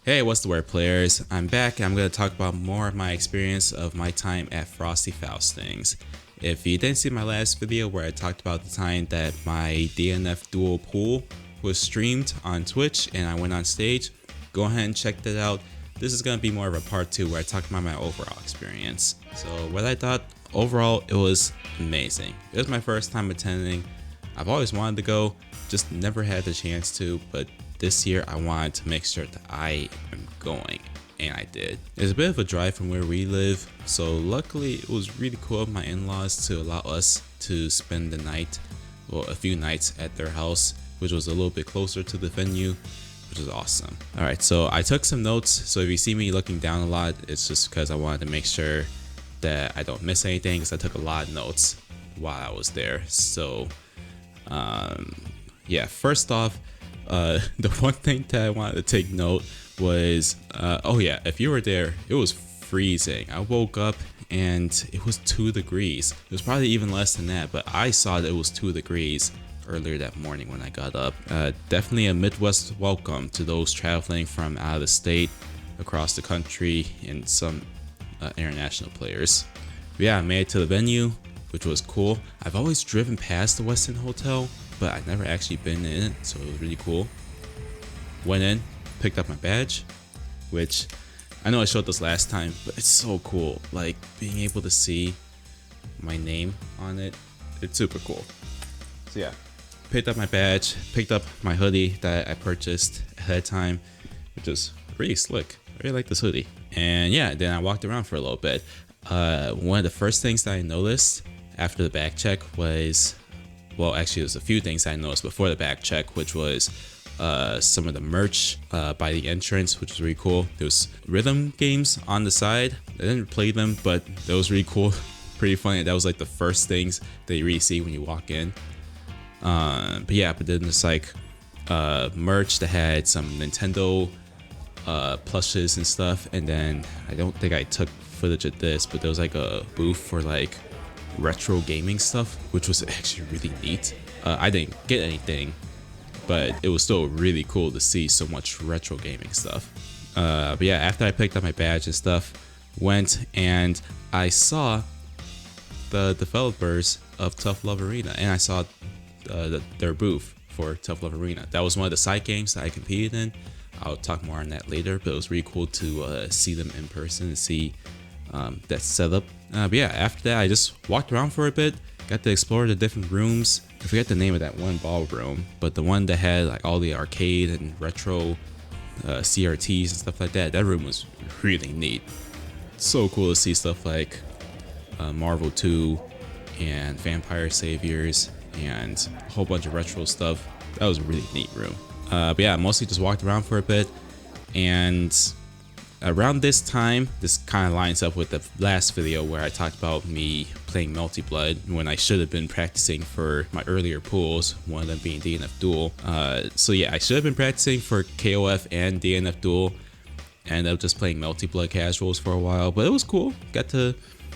Hey, what's the word, players? I'm back and I'm going to talk about more of my experience of my time at Frosty Faustings. If you didn't see my last video where I talked about the time that my DNF duo pool was streamed on Twitch and I went on stage, go ahead and check that out. This is going to be more of a part 2 where I talk about my overall experience. So what I thought, overall, it was amazing. It was my first time attending. I've always wanted to go, just never had the chance to, but this year I wanted to make sure that I am going, and I did. It's a bit of a drive from where we live, so luckily it was really cool of my in-laws to allow us to spend the night, well, a few nights at their house, which was a little bit closer to the venue, which is awesome. Alright, so I took some notes, so if you see me looking down a lot, it's just because I wanted to make sure that I don't miss anything, because I took a lot of notes while I was there. So yeah, first off, the one thing that I wanted to take note was, oh yeah, if you were there, it was freezing. I woke up and it was 2 degrees. It was probably even less than that, but I saw that it was 2 degrees earlier that morning when I got up. Definitely a Midwest welcome to those traveling from out of the state, across the country, and some international players. But yeah, I made it to the venue, which was cool. I've always driven past the Westin Hotel, but I've never actually been in it, so it was really cool. Went in, picked up my badge, which I know I showed this last time, but it's so cool. Like, being able to see my name on it, it's super cool. So yeah, picked up my badge, picked up my hoodie that I purchased ahead of time, which is really slick. I really like this hoodie. And yeah, then I walked around for a little bit. One of the first things that I noticed after the back check was, well, actually, there's a few things I noticed before the back check, which was some of the merch by the entrance, which was really cool. There was rhythm games on the side. I didn't play them, but that was really cool. Pretty funny. That was like the first things that you really see when you walk in. But yeah, but then there's like merch that had some Nintendo plushes and stuff. And then I don't think I took footage of this, but there was like a booth for like retro gaming stuff, which was actually really neat. I didn't get anything, but it was still really cool to see so much retro gaming stuff. But yeah, after I picked up my badge and stuff, went and I saw the developers of Tough Love Arena, and I saw their booth for Tough Love Arena. That was one of the side games that I competed in. I'll talk more on that later, but it was really cool to see them in person and see that setup. But yeah, after that I just walked around for a bit, got to explore the different rooms. I forget the name of that one ballroom, but the one that had like all the arcade and retro CRTs and stuff like that. That room was really neat. So cool to see stuff like Marvel 2 and Vampire Saviors and a whole bunch of retro stuff. That was a really neat room. But yeah, I mostly just walked around for a bit, and around this time, this kind of lines up with the last video where I talked about me playing multi-blood when I should have been practicing for my earlier pools, one of them being DNF Duel. So yeah, I should have been practicing for KOF and DNF Duel. Ended up just playing multi-blood casuals for a while, but it was cool. Got to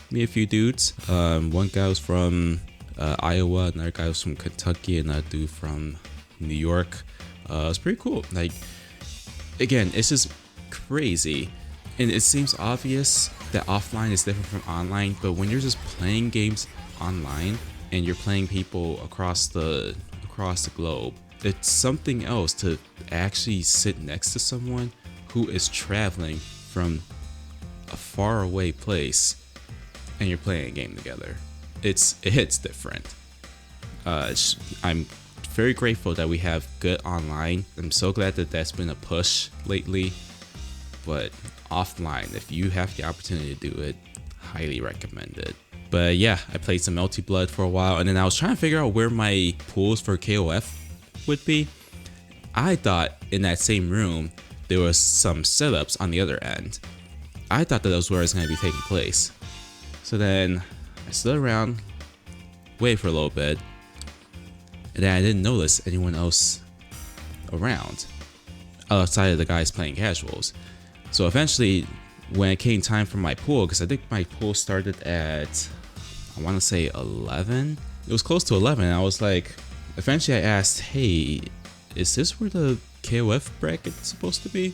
meet a few dudes. One guy was from Iowa, another guy was from Kentucky, and a dude from New York. It was pretty cool. Like, again, it's just crazy, and it seems obvious that offline is different from online, but when you're just playing games online and you're playing people across the globe, it's something else to actually sit next to someone who is traveling from a far away place and you're playing a game together. It hits different. I'm very grateful that we have good online. I'm so glad that that's been a push lately. But offline, if you have the opportunity to do it, highly recommend it. But yeah, I played some multi-blood for a while, and then I was trying to figure out where my pools for KOF would be. I thought in that same room there was some setups on the other end. I thought that was where it was going to be taking place. So then I stood around, waited for a little bit, and then I didn't notice anyone else around outside of the guys playing casuals. So eventually, when it came time for my pool, because I think my pool started at, I want to say 11. It was close to 11. And I was like, eventually I asked, hey, is this where the KOF bracket's supposed to be?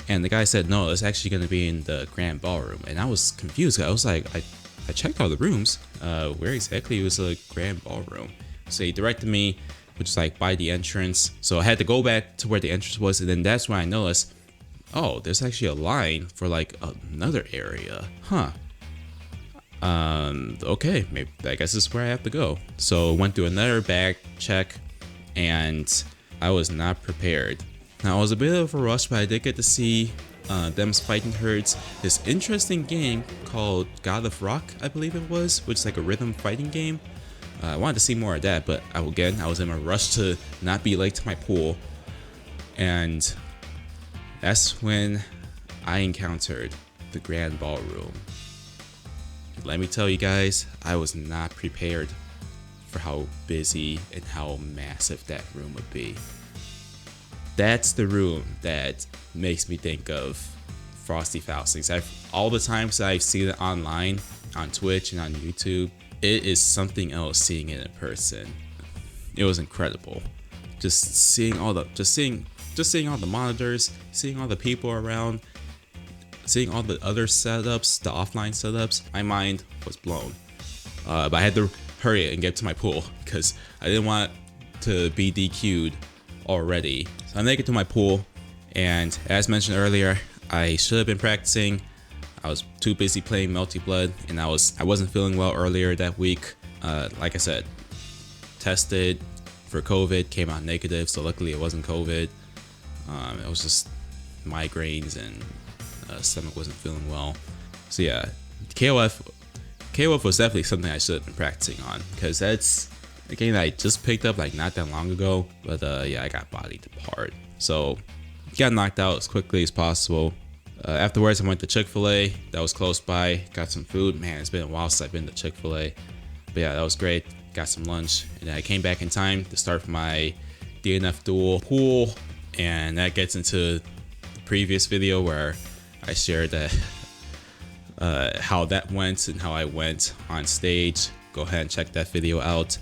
And the guy said, no, it's actually going to be in the grand ballroom. And I was confused. I was like, I checked all the rooms. Where exactly was the grand ballroom? So he directed me, which is like by the entrance. So I had to go back to where the entrance was. And then that's when I noticed, oh, there's actually a line for like another area. Huh. Okay, maybe I guess this is where I have to go. So went through another bag check, and I was not prepared. Now it was a bit of a rush, but I did get to see Them's Fighting Herds, this interesting game called God of Rock, I believe it was, which is like a rhythm fighting game. I wanted to see more of that, but I was in a rush to not be late to my pool, and that's when I encountered the Grand Ballroom. Let me tell you guys, I was not prepared for how busy and how massive that room would be. That's the room that makes me think of Frosty Faustings. All the times that I've seen it online, on Twitch and on YouTube, it is something else seeing it in person. It was incredible. Just seeing all the monitors, seeing all the people around, seeing all the other setups, the offline setups, my mind was blown. But I had to hurry and get to my pool because I didn't want to be DQ'd already. So I make it to my pool, and as mentioned earlier, I should have been practicing. I was too busy playing Melty Blood, and I wasn't feeling well earlier that week. Like I said, tested for COVID, came out negative, so luckily it wasn't COVID. It was just migraines and stomach wasn't feeling well. So yeah, KOF was definitely something I should have been practicing on, because that's a game that I just picked up like not that long ago. But yeah, I got bodied apart. So got knocked out as quickly as possible. Afterwards, I went to Chick-fil-A. That was close by. Got some food. Man, it's been a while since I've been to Chick-fil-A. But yeah, that was great. Got some lunch, and then I came back in time to start my DNF duel pool. And that gets into the previous video where I shared that how that went and how I went on stage. Go ahead and check that video out.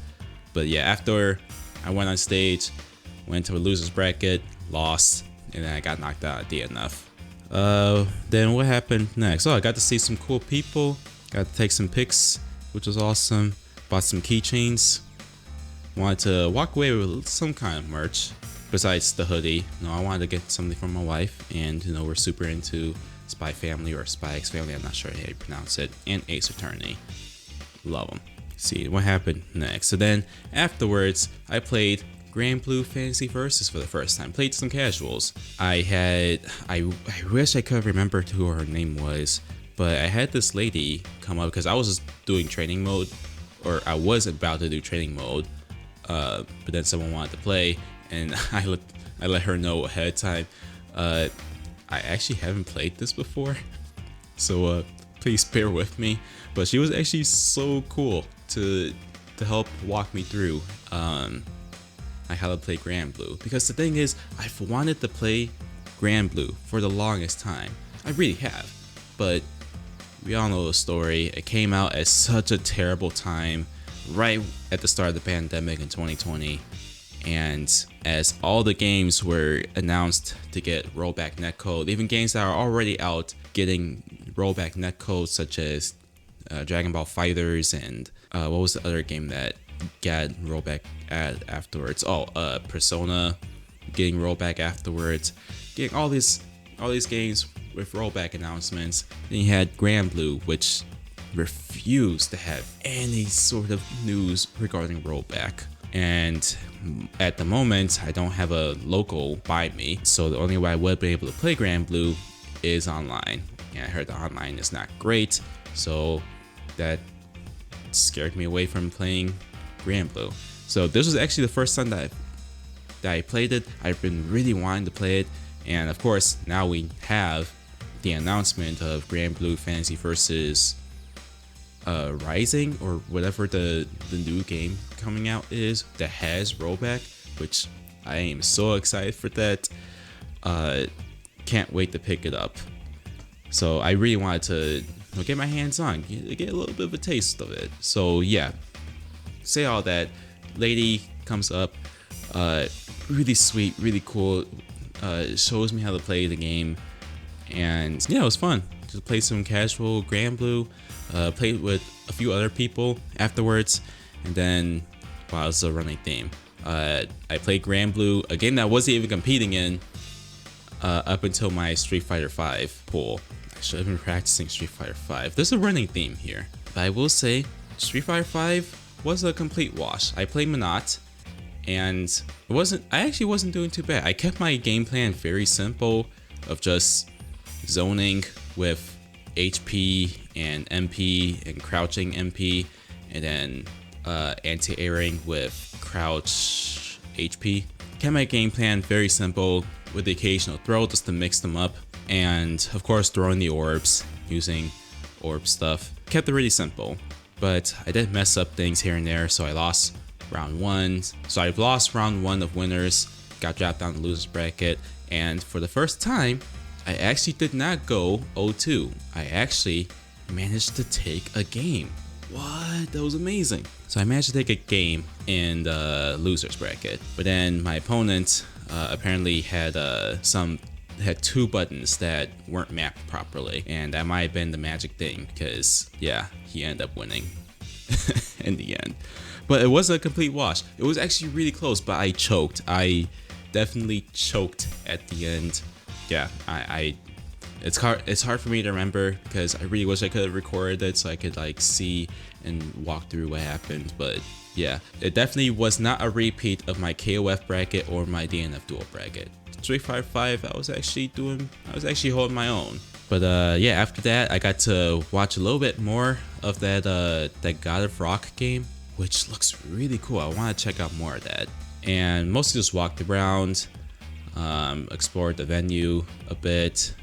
But yeah, after I went on stage, went to a loser's bracket, lost, and then I got knocked out at DNF. Then what happened next? Oh, I got to see some cool people, got to take some pics, which was awesome. Bought some keychains. Wanted to walk away with some kind of merch besides the hoodie. No, I wanted to get something from my wife, and we're super into Spy Family or Spy X Family, I'm not sure how you pronounce it, and Ace Attorney. Love them. See what happened next. So then afterwards, I played Grand Blue Fantasy Versus for the first time. Played some casuals. I wish I could remember who her name was, but I had this lady come up because I was just doing training mode, or I was about to do training mode, but then someone wanted to play, and I let her know ahead of time. I actually haven't played this before, so please bear with me. But she was actually so cool to help walk me through how to play Grand Blue, because the thing is, I've wanted to play Grand Blue for the longest time. I really have, but we all know the story. It came out at such a terrible time, right at the start of the pandemic in 2020. And as all the games were announced to get rollback netcode, even games that are already out getting rollback netcode, such as Dragon Ball Fighters and what was the other game that got rollback afterwards? Persona getting rollback afterwards. Getting all these games with rollback announcements. Then you had Grand Blue, which refused to have any sort of news regarding rollback. And at the moment, I don't have a local by me, so the only way I would be able to play Grand Blue is online. And I heard the online is not great, so that scared me away from playing Grand Blue. So this was actually the first time that I played it. I've been really wanting to play it, and of course now we have the announcement of Grand Blue Fantasy Versus Rising, or whatever the new game coming out is that has rollback, which I am so excited for that. Can't wait to pick it up. So I really wanted to get my hands on, get a little bit of a taste of it. So yeah, say all that, lady comes up, really sweet, really cool, shows me how to play the game. and yeah, it was fun. Just played some casual Grand Blue, played with a few other people afterwards, and then wow, it's a running theme. I played Grand Blue, a game that I wasn't even competing in up until my Street Fighter V pool. I should have been practicing Street Fighter V. There's a running theme here, but I will say Street Fighter V was a complete wash. I played Monat, and I actually wasn't doing too bad. I kept my game plan very simple of just zoning with HP and MP and crouching MP, and then anti-airing with crouch HP. Kept my game plan very simple with the occasional throw just to mix them up, and of course throwing the orbs, using orb stuff. Kept it really simple, but I did mess up things here and there, so I lost round 1. So I've lost round 1 of winners, got dropped down the losers bracket, and for the first time, I actually did not go 0-2. I actually managed to take a game. What? That was amazing. So I managed to take a game in the losers bracket, but then my opponent apparently had 2 buttons that weren't mapped properly, and that might have been the magic thing, because yeah, he ended up winning in the end. But it wasn't a complete wash. It was actually really close, but I choked. I definitely choked at the end. Yeah, it's hard for me to remember, because I really wish I could have recorded it so I could like see and walk through what happened. But yeah, it definitely was not a repeat of my KOF bracket or my DNF duel bracket. Street Fighter V, I was actually holding my own. But yeah, after that I got to watch a little bit more of that God of Rock game, which looks really cool. I want to check out more of that. And mostly just walked around, explored the venue a bit,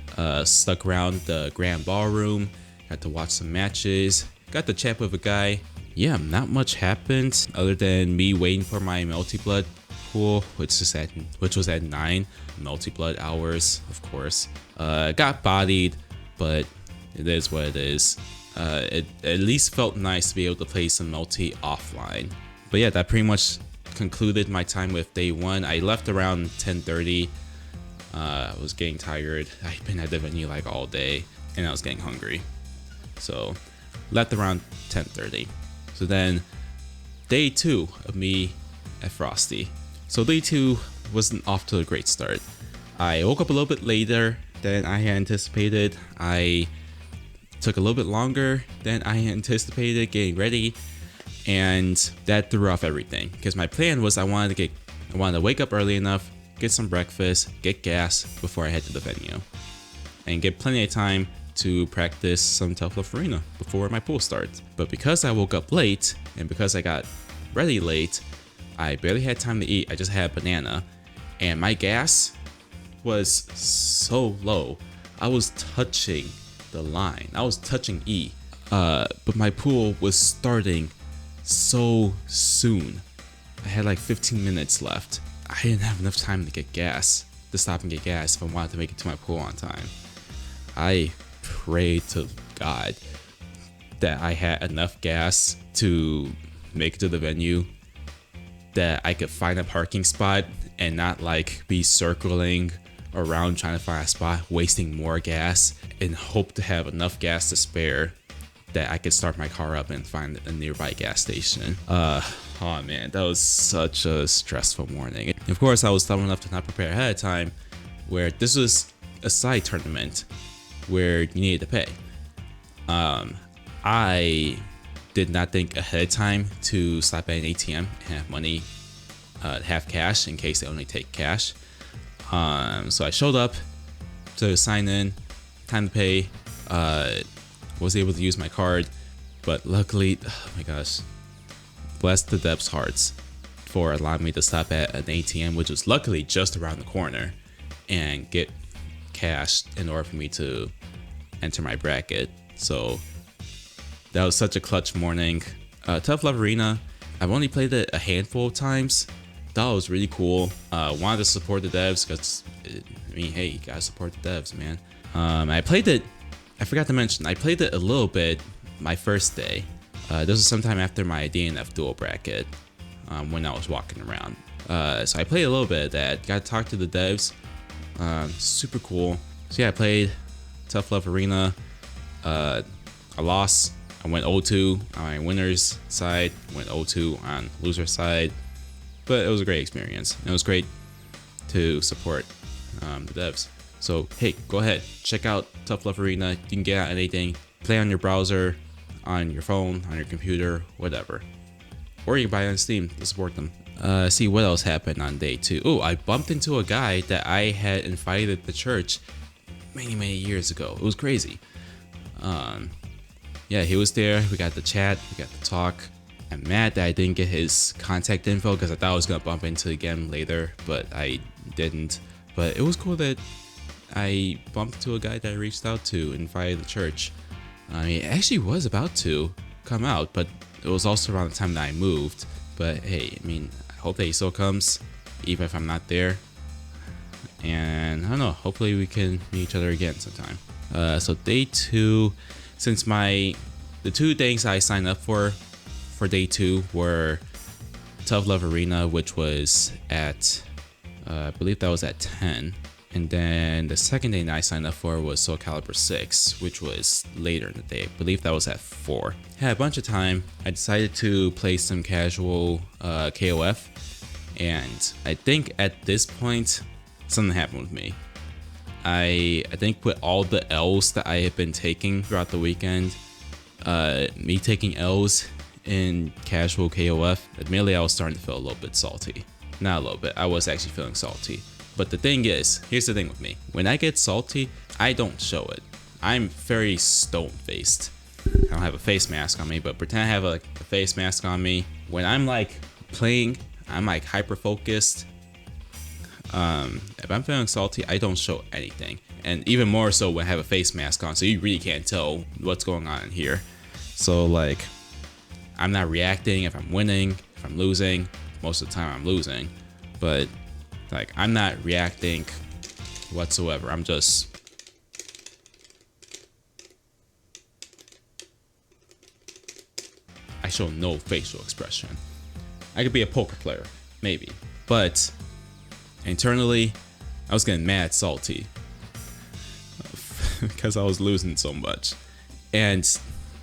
stuck around the Grand Ballroom, got to watch some matches, got to chat with a guy. Yeah, not much happened other than me waiting for my multi-blood pool, which was at 9 multi-blood hours, of course. Got bodied, but it is what it is. It at least felt nice to be able to play some multi offline. But yeah, that pretty much concluded my time with day 1. I left around 10:30. I was getting tired. I'd been at the venue like all day, and I was getting hungry, so left around 10:30. So then day 2 of me at Frosty. So day 2 wasn't off to a great start. I woke up a little bit later than I had anticipated. I took a little bit longer than I anticipated getting ready, and that threw off everything, because my plan was I wanted to wake up early enough, get some breakfast, get gas before I head to the venue, and get plenty of time to practice some Tough Love Arena before my pool starts. But because I woke up late, and because I got ready late, I barely had time to eat. I just had a banana, and my gas was so low. I was touching the line. I was touching E. But my pool was starting so soon. I had like 15 minutes left. I didn't have enough time to stop and get gas if I wanted to make it to my pool on time. I prayed to God that I had enough gas to make it to the venue, that I could find a parking spot and not like be circling around trying to find a spot, wasting more gas, and hope to have enough gas to spare that I could start my car up and find a nearby gas station. Oh man, that was such a stressful morning. Of course, I was dumb enough to not prepare ahead of time, where this was a side tournament where you needed to pay. I did not think ahead of time to stop at an ATM and have money, have cash in case they only take cash. So I showed up to sign in, time to pay, was able to use my card, but luckily, oh my gosh, bless the devs' hearts for allowing me to stop at an ATM, which was luckily just around the corner, and get cash in order for me to enter my bracket. So that was such a clutch morning. Tough Love Arena, I've only played it a handful of times. Thought it was really cool. Wanted to support the devs because, I mean, hey, you gotta support the devs, man. I played it, I forgot to mention, I played it a little bit my first day. This was sometime after my DNF duel bracket, when I was walking around. So I played a little bit of that, got to talk to the devs, super cool. So yeah, I played Tough Love Arena. I lost. I went 0-2 on my winner's side, went 0-2 on loser's side, but it was a great experience. It was great to support the devs. So hey, go ahead, check out Tough Love Arena. You can get out anything, play on your browser, on your phone, on your computer, whatever. Or you can buy it on Steam to support them. See what else happened on day 2. Oh, I bumped into a guy that I had invited to church many years ago. It was crazy. Yeah, he was there. We got to chat. We got to talk. I'm mad that I didn't get his contact info because I thought I was gonna bump into again later, but I didn't. But it was cool that I bumped into a guy that I reached out to, invited to church. I mean, it actually was about to come out, but it was also around the time that I moved. But hey, I mean, I hope that he still comes, even if I'm not there. And I don't know, hopefully we can meet each other again sometime. So day 2, since the 2 things I signed up for day 2 were Tough Love Arena, which was at, I believe that was at 10. And then the second thing that I signed up for was Soul Calibur 6, which was later in the day. I believe that was at 4. Had a bunch of time. I decided to play some casual KOF. And I think at this point, something happened with me. I think with all the L's that I had been taking throughout the weekend, me taking L's in casual KOF, admittedly I was starting to feel a little bit salty. Not a little bit, I was actually feeling salty. But the thing is, here's the thing with me. When I get salty, I don't show it. I'm very stone-faced. I don't have a face mask on me, but pretend I have a face mask on me. When I'm like playing, I'm like hyper-focused. If I'm feeling salty, I don't show anything. And even more so when I have a face mask on, so you really can't tell what's going on in here. So like, I'm not reacting if I'm winning, if I'm losing. Most of the time I'm losing. But like, I'm not reacting whatsoever. I'm just... I show no facial expression. I could be a poker player, maybe. But internally, I was getting mad salty because I was losing so much. And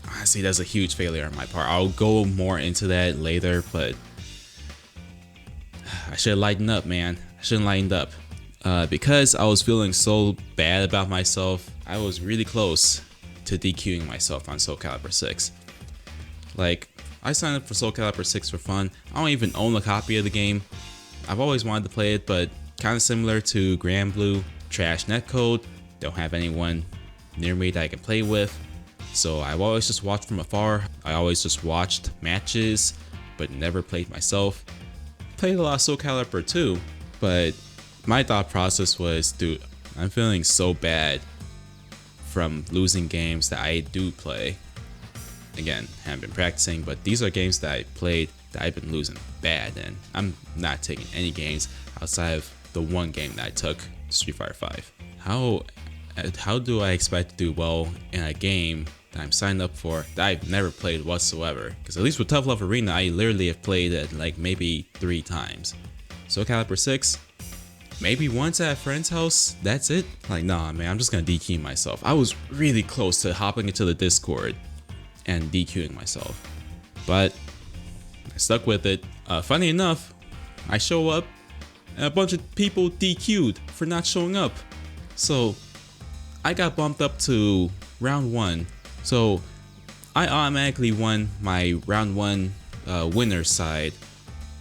honestly, that's a huge failure on my part. I'll go more into that later, but I should have lightened up, man. I shouldn't lightened up. Because I was feeling so bad about myself, I was really close to DQing myself on Soul Calibur 6. Like, I signed up for Soul Calibur 6 for fun. I don't even own a copy of the game. I've always wanted to play it, but kind of similar to Grand Blue, trash netcode, don't have anyone near me that I can play with. So I've always just watched from afar. I always just watched matches, but never played myself. Played a lot of Soul Calibur 2, but my thought process was, dude, I'm feeling so bad from losing games that I do play. Again, haven't been practicing, but these are games that I played that I've been losing bad in. I'm not taking any games outside of the one game that I took, Street Fighter 5. How do I expect to do well in a game that I'm signed up for that I've never played whatsoever? Because at least with Tough Love Arena, I literally have played it like maybe 3 times. Soul Calibur 6, maybe once at a friend's house, that's it? Like, nah, man, I'm just gonna DQ myself. I was really close to hopping into the Discord and DQing myself, but I stuck with it. Funny enough, I show up and a bunch of people DQ'd for not showing up. So I got bumped up to round 1. So I automatically won my round 1 winner's side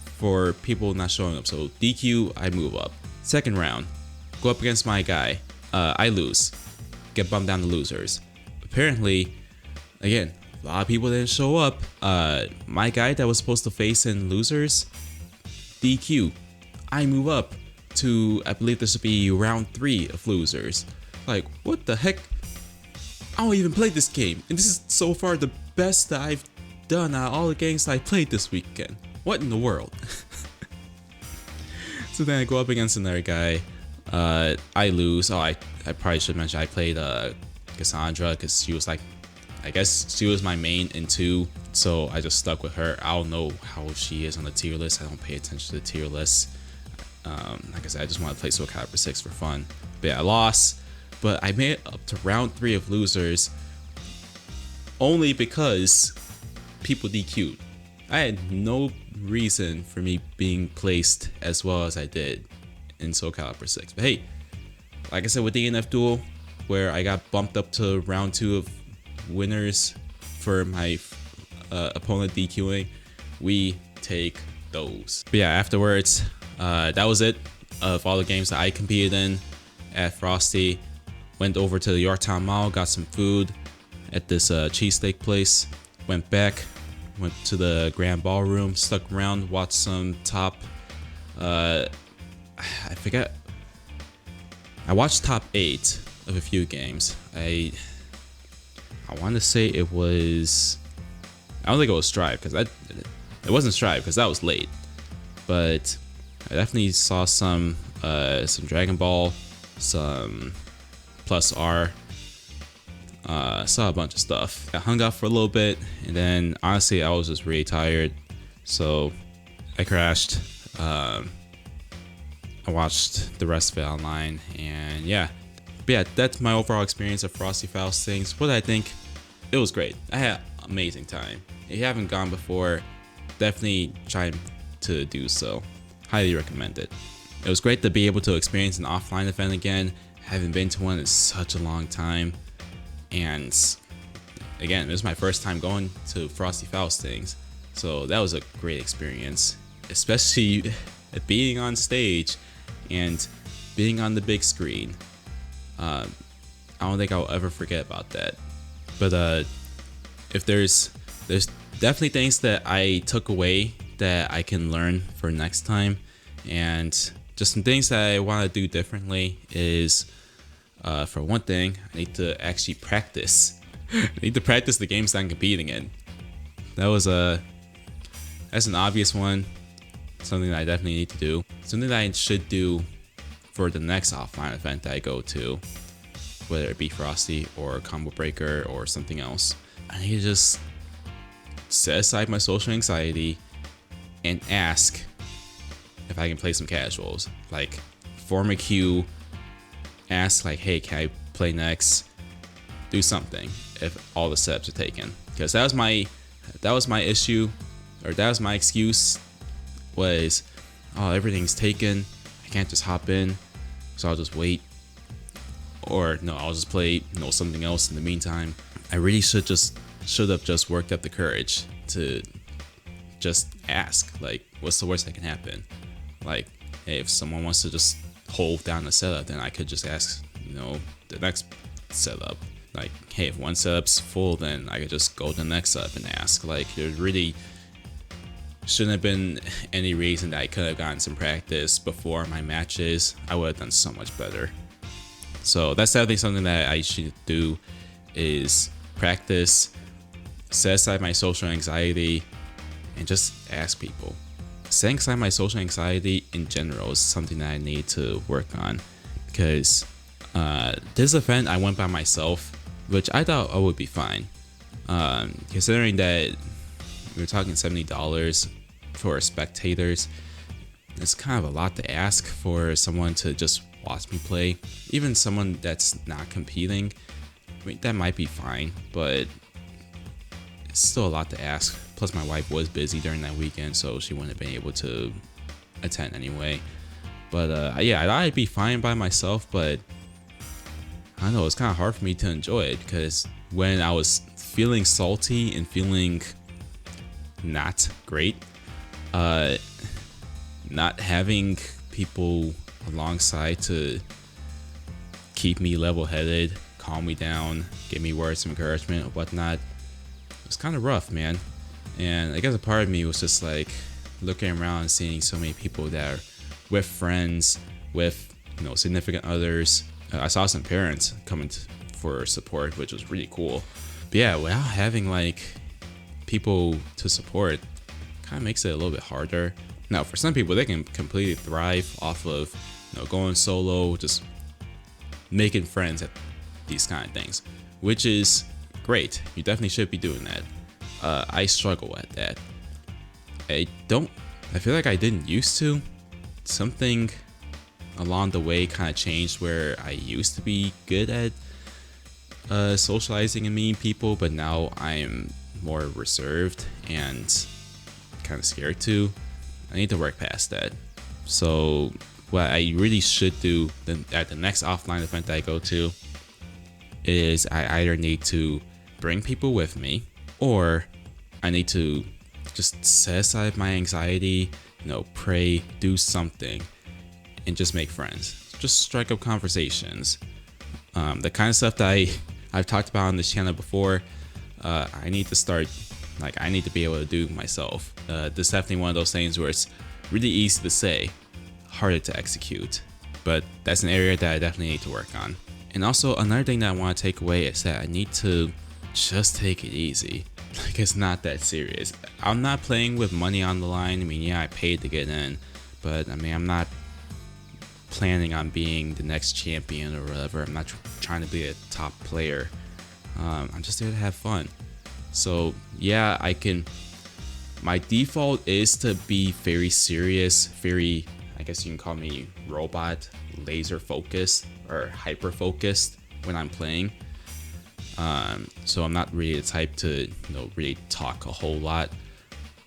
for people not showing up. So DQ, I move up. Second round, go up against my guy. I lose. Get bumped down to losers. Apparently, again, a lot of people didn't show up. My guy that was supposed to face in losers, DQ. I move up to, I believe this would be round 3 of losers. Like, what the heck? I don't even play this game, and this is so far the best that I've done out of all the games that I played this weekend. What in the world? So then I go up against another guy. I lose. Oh, I probably should mention I played Cassandra because she was like, I guess she was my main in 2, so I just stuck with her. I don't know how she is on the tier list. I don't pay attention to the tier list. Like I said, I just want to play Soul Calibur 6 for fun. But yeah, I lost. but I made it up to round 3 of losers only because people DQ'd. I had no reason for me being placed as well as I did in Soul Calibur 6. But hey, like I said with DNF Duel, where I got bumped up to round 2 of winners for my opponent DQing, we take those. But yeah, afterwards, that was it of all the games that I competed in at Frosty. Went over to the Yorktown Mall, got some food at this cheesesteak place. Went back, went to the Grand Ballroom, stuck around, watched some top. I forget. I watched top 8 of a few games. I want to say it was. I don't think it was Strive because it wasn't Strive because that was late. But I definitely saw some Dragon Ball, some Plus R. Saw a bunch of stuff. I hung out for a little bit, and then honestly, I was just really tired, so I crashed. I watched the rest of it online, and yeah. But yeah, that's my overall experience of Frosty Faustings. What I think, it was great. I had an amazing time. If you haven't gone before, definitely try to do so. Highly recommend it. It was great to be able to experience an offline event again. Haven't been to one in such a long time. And again, it was my first time going to Frosty Faustings. So that was a great experience, especially being on stage and being on the big screen. I don't think I'll ever forget about that. But if there's definitely things that I took away that I can learn for next time, and just some things that I want to do differently is, for one thing, I need to actually practice. I need to practice the games that I'm competing in. That's an obvious one. Something that I definitely need to do. Something that I should do for the next offline event that I go to, whether it be Frosty or Combo Breaker or something else. I need to just set aside my social anxiety and ask if I can play some casuals. Like, form a queue, ask like, hey, can I play next? Do something if all the setups are taken. Because that was my issue, or that was my excuse, was, oh, everything's taken, I can't just hop in, so I'll just wait. Or no, I'll just play something else in the meantime. I really should have just worked up the courage to just ask, like, what's the worst that can happen? Like, hey, if someone wants to just hold down the setup, then I could just ask, the next setup. Like, hey, if one setup's full, then I could just go to the next setup and ask. Like, there really shouldn't have been any reason that I could have gotten some practice before my matches. I would have done so much better. So that's definitely something that I should do, is practice, set aside my social anxiety, and just ask people. Setting aside my social anxiety in general is something that I need to work on, because this event I went by myself, which I thought I would be fine. Considering that we were talking $70 for spectators, it's kind of a lot to ask for someone to just watch me play. Even someone that's not competing, I mean, that might be fine, but it's still a lot to ask. Plus, my wife was busy during that weekend, so she wouldn't have been able to attend anyway. But yeah, I thought I'd be fine by myself, but I don't know, it's kind of hard for me to enjoy it, because when I was feeling salty and feeling not great, not having people alongside to keep me level-headed, calm me down, give me words of encouragement or whatnot, it was kind of rough, man. And I guess a part of me was just like looking around and seeing so many people that are with friends, with significant others. I saw some parents coming for support, which was really cool. But yeah, without having like people to support, kind of makes it a little bit harder. Now, for some people, they can completely thrive off of going solo, just making friends at these kind of things, which is great. You definitely should be doing that. I struggle at that. I feel like I didn't used to. Something along the way kind of changed, where I used to be good at socializing and meeting people, but now I'm more reserved and kind of scared to. I need to work past that. So what I really should do at the next offline event that I go to is I either need to bring people with me, or I need to just set aside my anxiety, pray, do something, and just make friends. Just strike up conversations. The kind of stuff that I've talked about on this channel before, I need to start, I need to be able to do myself. This is definitely one of those things where it's really easy to say, harder to execute. But that's an area that I definitely need to work on. And also another thing that I want to take away is that I need to just take it easy. It's not that serious. I'm not playing with money on the line. I mean, yeah, I paid to get in, but I mean, I'm not planning on being the next champion or whatever. I'm not trying to be a top player. I'm just there to have fun. So yeah, my default is to be very serious, very, I guess you can call me robot, laser focused or hyper focused when I'm playing. So I'm not really the type to really talk a whole lot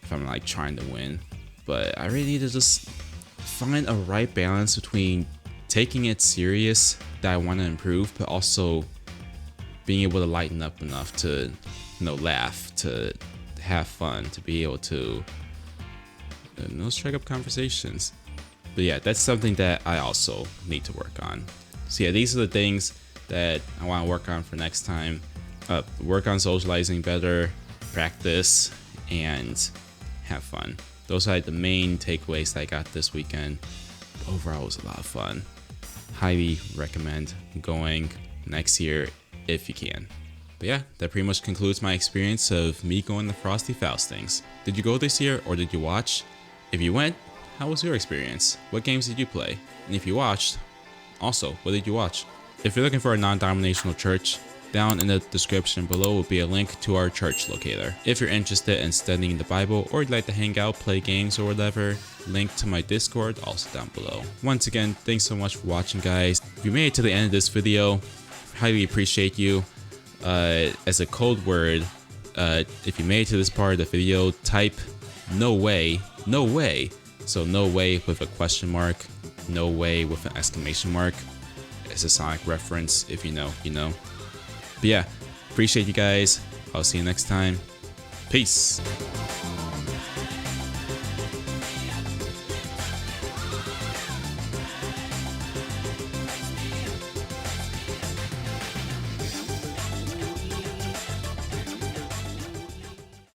if I'm trying to win. But I really need to just find a right balance between taking it serious that I want to improve, but also being able to lighten up enough to laugh, to have fun, to be able to strike up conversations. But yeah, that's something that I also need to work on. So yeah, these are the things that I want to work on for next time. Work on socializing better, practice, and have fun. Those are the main takeaways that I got this weekend. Overall, it was a lot of fun. Highly recommend going next year if you can. But yeah, that pretty much concludes my experience of me going to Frosty Faustings. Did you go this year or did you watch? If you went, how was your experience? What games did you play? And if you watched, also, what did you watch? If you're looking for a non-denominational church, down in the description below will be a link to our church locator. If you're interested in studying the Bible or you'd like to hang out, play games or whatever, link to my Discord also down below. Once again, thanks so much for watching, guys. If you made it to the end of this video, highly appreciate you. As a code word, if you made it to this part of the video, type no way, no way. So no way with a question mark, no way with an exclamation mark. It's a Sonic reference. If you know, you know. But yeah, appreciate you guys. I'll see you next time. Peace.